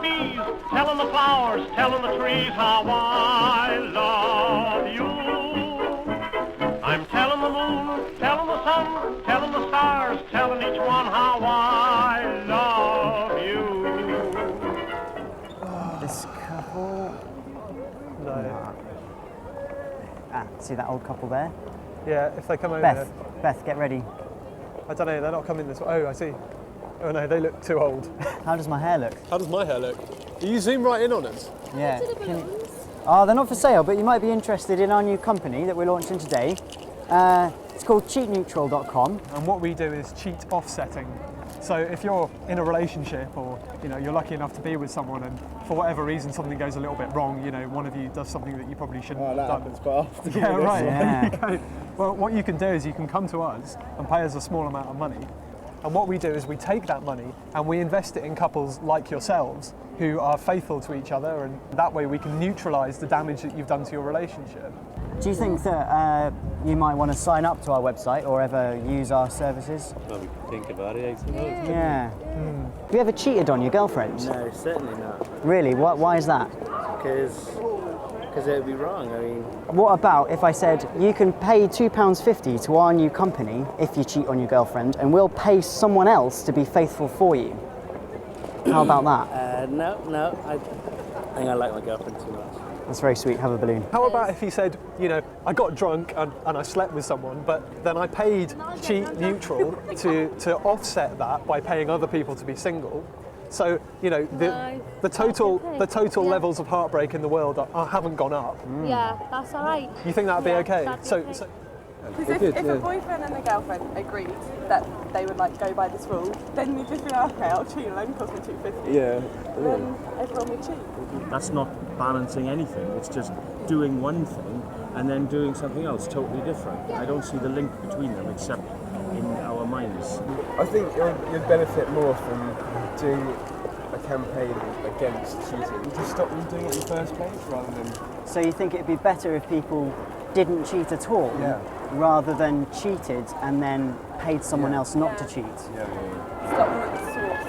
the bees, telling the flowers, telling the trees how I love you. I'm telling the moon, telling the sun, telling the stars, telling each one how I love you. This couple... No. See that old couple there? Yeah, if they come over... Beth, get ready. I don't know, they're not coming this way. Oh, I see. Oh no, they look too old. How does my hair look? How does my hair look? You zoom right in on us. Yeah. Oh, they're not for sale, but you might be interested in our new company that we're launching today. It's called cheatneutral.com. And what we do is cheat offsetting. So if you're in a relationship or you're lucky enough to be with someone and for whatever reason something goes a little bit wrong, one of you does something that you probably shouldn't have done. Happens quite often. Yeah, right. Yeah. There you go. Well, what you can do is you can come to us and pay us a small amount of money. And what we do is we take that money and we invest it in couples like yourselves who are faithful to each other, and that way we can neutralise the damage that you've done to your relationship. Do you think that you might want to sign up to our website or ever use our services? Well, we can think about it, I suppose. Yeah. Have you ever cheated on your girlfriend? No, certainly not. Really? Why is that? Because it would be wrong. I mean, What about if I said you can pay £2.50 to our new company if you cheat on your girlfriend, and we'll pay someone else to be faithful for you? How about that? no. I think I like my girlfriend too much. That's very sweet. Have a balloon. How about if he said, I got drunk and I slept with someone, but then I paid cheat neutral to offset that by paying other people to be single. So, the total levels of heartbreak in the world haven't gone up. Yeah, that's all right. You think that'd be okay? Because if a boyfriend and a girlfriend agreed that they would go by this rule, then we'd just be like, okay, I'll cheat, it'll only cost me $2.50. Yeah. Then everyone would cheat. That's not balancing anything. It's just doing one thing and then doing something else totally different. I don't see the link between them except in our minds. I think you'd benefit more from doing a campaign against cheating to stop them doing it in the first place rather than... So you think it'd be better if people didn't cheat at all, rather than cheated and then paid someone else not to cheat? Stop them at the source.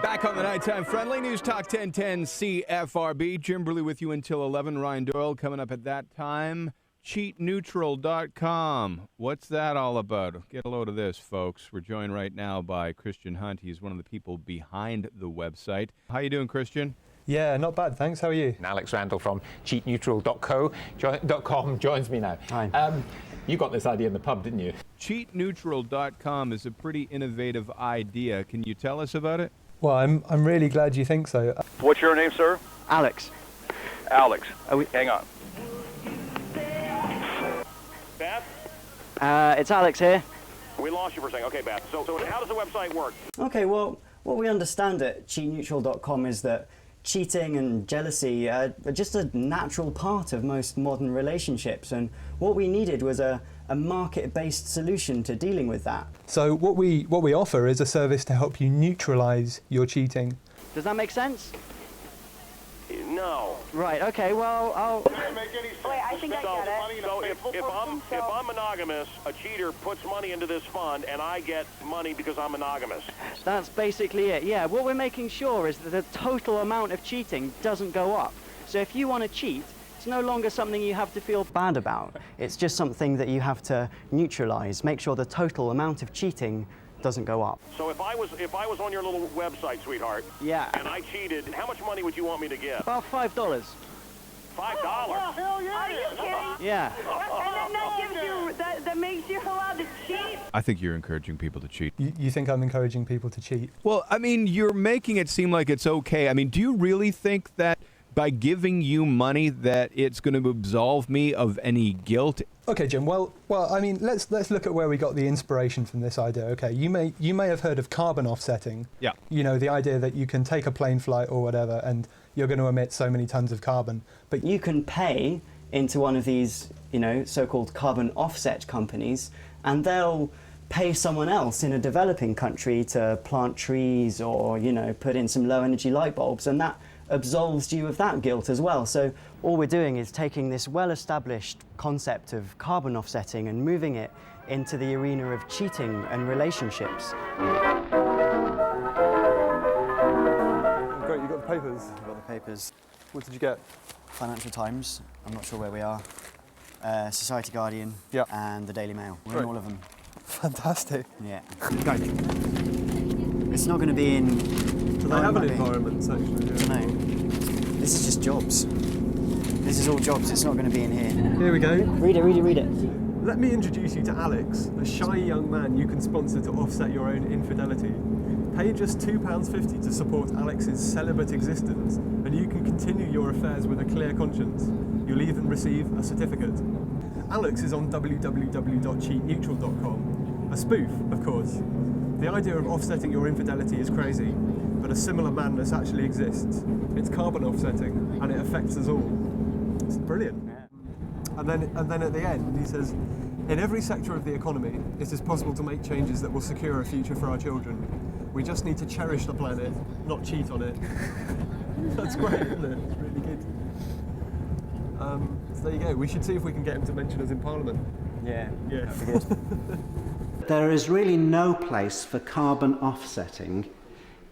Back on the Nighttime Friendly News Talk 1010 CFRB. Jim Bruley with you until 11. Ryan Doyle coming up at that time. Cheatneutral.com. What's that all about? Get a load of this, folks. We're joined right now by Christian Hunt. He's one of the people behind the website. How you doing, Christian? Yeah, not bad, thanks. How are you? And Alex Randall from cheatneutral.com joins me now. Hi. You got this idea in the pub, didn't you? Cheatneutral.com is a pretty innovative idea. Can you tell us about it? Well, I'm really glad you think so. What's your name, sir? Alex. Alex. Hang on. Beth? It's Alex here. We lost you for a second. Okay, Beth. So how does the website work? Okay, well, what we understand at cheatneutral.com is that cheating and jealousy are just a natural part of most modern relationships, and what we needed was a market-based solution to dealing with that. So what we offer is a service to help you neutralise your cheating. Does that make sense? No. Right, okay, well, I'll... Doesn't make any sense. Wait, I think I get it. So if I'm monogamous, a cheater puts money into this fund and I get money because I'm monogamous. That's basically it, yeah. What we're making sure is that the total amount of cheating doesn't go up. So if you want to cheat, it's no longer something you have to feel bad about. It's just something that you have to neutralise, make sure the total amount of cheating doesn't go up. So if I was on your little website, sweetheart, yeah, and I cheated, how much money would you want me to give? About $5. $5? Hell yeah! Are you kidding? Yeah. And then that gives you, that makes you allowed to cheat? I think you're encouraging people to cheat. You think I'm encouraging people to cheat? Well, I mean, you're making it seem like it's okay. I mean, do you really think that by giving you money that it's going to absolve me of any guilt? Okay, Jim. Well, I mean, let's look at where we got the inspiration from this idea. Okay, you may have heard of carbon offsetting. Yeah. The idea that you can take a plane flight or whatever, and you're going to emit so many tons of carbon. But You can pay into one of these, so-called carbon offset companies, and they'll pay someone else in a developing country to plant trees or, put in some low-energy light bulbs, and that absolves you of that guilt as well. So all we're doing is taking this well-established concept of carbon offsetting and moving it into the arena of cheating and relationships. Great, you got the papers. I've got the papers. What did you get? Financial Times, I'm not sure where we are. Society Guardian, Yep. and the Daily Mail. We're Great. in all of them. Fantastic. Yeah. Go. It's not going to be in... Do they have an environment section? No. This is just jobs. This is all jobs, it's not going to be in here. Here we go. Read it, read it, read it. Let me introduce you to Alex, a shy young man you can sponsor to offset your own infidelity. Pay just £2.50 to support Alex's celibate existence, and you can continue your affairs with a clear conscience. You'll even receive a certificate. Alex is on www.cheatneutral.com. A spoof, of course. The idea of offsetting your infidelity is crazy, but a similar madness actually exists. It's carbon offsetting, and it affects us all. It's brilliant. And then at the end, he says, in every sector of the economy, it is possible to make changes that will secure a future for our children. We just need to cherish the planet, not cheat on it. That's great, isn't it? It's really good. So there you go. We should see if we can get him to mention us in Parliament. Yeah, Yeah. that'd be good. There is really no place for carbon offsetting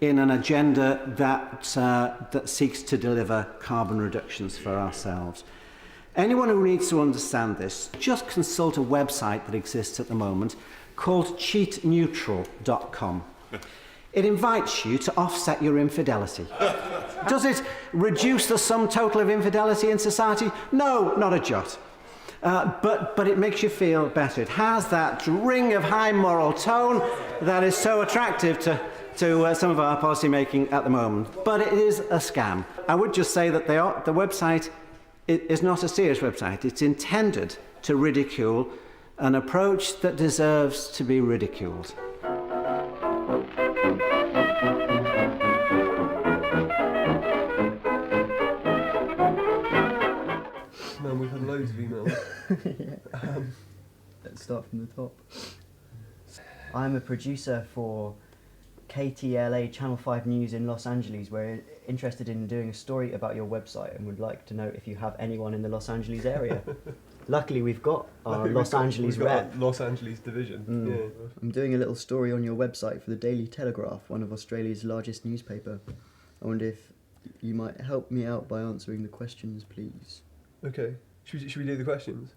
in an agenda that seeks to deliver carbon reductions for ourselves. Anyone who needs to understand this, just consult a website that exists at the moment called cheatneutral.com. It invites you to offset your infidelity. Does it reduce the sum total of infidelity in society? No, not a jot. But it makes you feel better. It has that ring of high moral tone that is so attractive to some of our policy making at the moment. But it is a scam. I would just say that the website is not a serious website. It's intended to ridicule an approach that deserves to be ridiculed. Man, we've had loads of emails. Let's start from the top. I'm a producer for KTLA Channel 5 News in Los Angeles. We're interested in doing a story about your website and would like to know if you have anyone in the Los Angeles area. Luckily, we've got our Los Angeles rep. Los Angeles division. Yeah. I'm doing a little story on your website for the Daily Telegraph, one of Australia's largest newspaper. I wonder if you might help me out by answering the questions, please. Okay. Should we do the questions?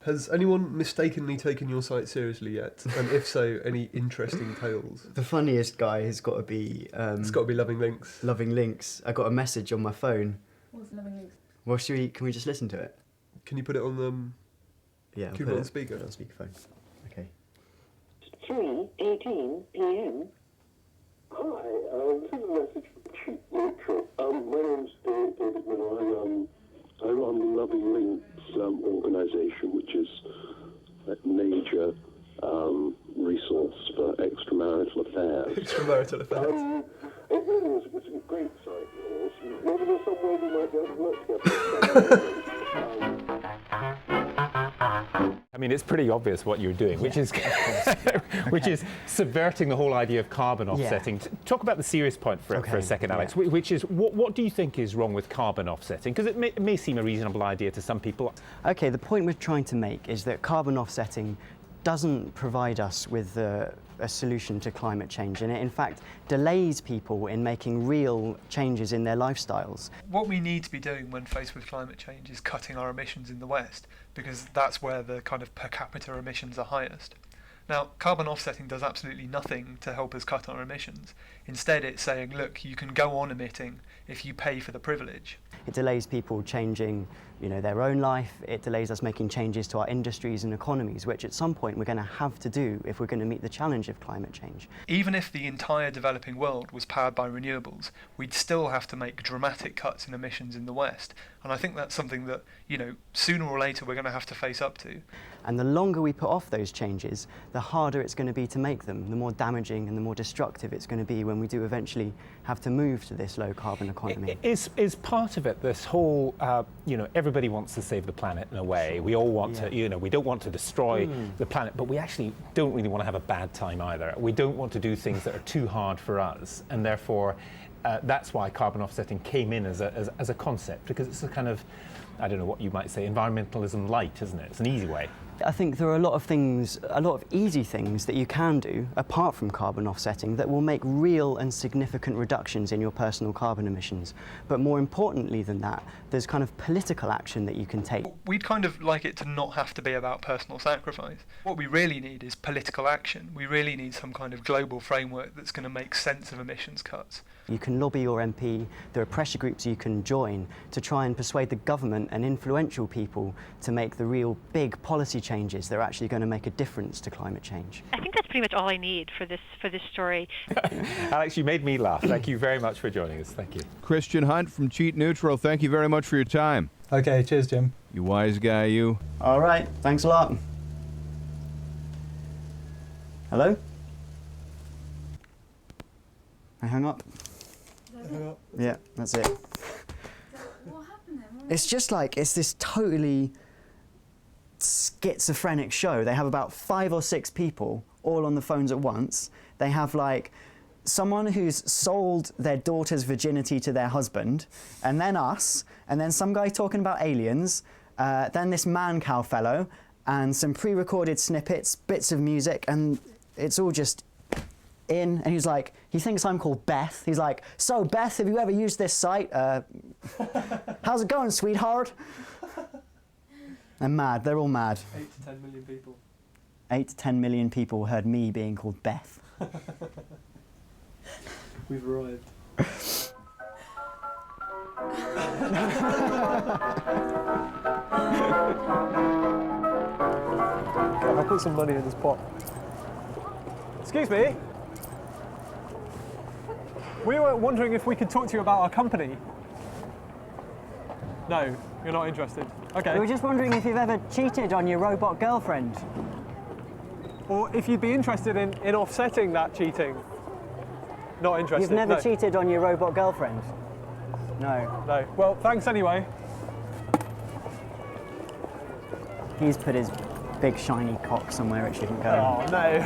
Has anyone mistakenly taken your site seriously yet? And if so, any interesting tales? The funniest guy has got to be... It's got to be Loving Links. Loving Links. I got a message on my phone. What's Loving Links? Well, can we just listen to it? Can you put it on the... Yeah, Can you put it on speaker? On speakerphone. Okay. 3:18 p.m. Hi, this is a message from Cheat Neutral. My name's David Miller. I run the Loving Links organisation, which is a major resource for extramarital affairs. Extramarital affairs. It really is it's a great site. Maybe there's some way we might be able to work together. I mean, it's pretty obvious what you're doing, which is which is subverting the whole idea of carbon offsetting. Yeah. Talk about the serious point for a second, Alex, which is what do you think is wrong with carbon offsetting? Because it may seem a reasonable idea to some people. Okay, the point we're trying to make is that carbon offsetting doesn't provide us with a solution to climate change, and it in fact delays people in making real changes in their lifestyles. What we need to be doing when faced with climate change is cutting our emissions in the West, because that's where the kind of per capita emissions are highest. Now, carbon offsetting does absolutely nothing to help us cut our emissions. Instead, it's saying, look, you can go on emitting if you pay for the privilege. It delays people changing, their own life. It delays us making changes to our industries and economies, which at some point we're going to have to do if we're going to meet the challenge of climate change. Even if the entire developing world was powered by renewables, we'd still have to make dramatic cuts in emissions in the West. And I think that's something that, sooner or later we're going to have to face up to. And the longer we put off those changes, the harder it's going to be to make them, the more damaging and the more destructive it's going to be when we do eventually have to move to this low carbon economy. Is part of it this whole, everybody wants to save the planet in a way. We all want to, we don't want to destroy the planet, but we actually don't really want to have a bad time either. We don't want to do things that are too hard for us, and therefore that's why carbon offsetting came in as a concept, because it's a kind of, I don't know what you might say, environmentalism light, isn't it? It's an easy way. I think there are a lot of easy things that you can do, apart from carbon offsetting, that will make real and significant reductions in your personal carbon emissions. But more importantly than that, there's kind of political action that you can take. We'd kind of like it to not have to be about personal sacrifice. What we really need is political action. We really need some kind of global framework that's going to make sense of emissions cuts. You can lobby your MP, there are pressure groups you can join to try and persuade the government and influential people to make the real big policy changes that are actually going to make a difference to climate change. I think that's pretty much all I need for this story. Alex, you made me laugh. Thank you very much for joining us. Thank you. Christian Hunt from Cheat Neutral, thank you very much for your time. Okay, cheers, Jim. You wise guy, you. All right, thanks a lot. Hello? I hung up. Yeah, that's it. What happened then? It's just like, it's this totally schizophrenic show. They have about 5 or 6 people all on the phones at once. They have like someone who's sold their daughter's virginity to their husband, and then us, and then some guy talking about aliens, then this man-cow fellow, and some pre-recorded snippets, bits of music, and it's all just in, and he's like, he thinks I'm called Beth. He's like, so Beth, have you ever used this site? How's it going, sweetheart? I'm mad, they're all mad. 8 to 10 million people. 8 to 10 million people heard me being called Beth. We've arrived. Okay, I'll put some money in this pot. Excuse me. We were wondering if we could talk to you about our company. No, you're not interested. Okay. We were just wondering if you've ever cheated on your robot girlfriend. Or if you'd be interested in offsetting that cheating. Not interested. You've never no. cheated on your robot girlfriend? No. No. Well, thanks anyway. He's put his big shiny cock somewhere it shouldn't go. Oh, no.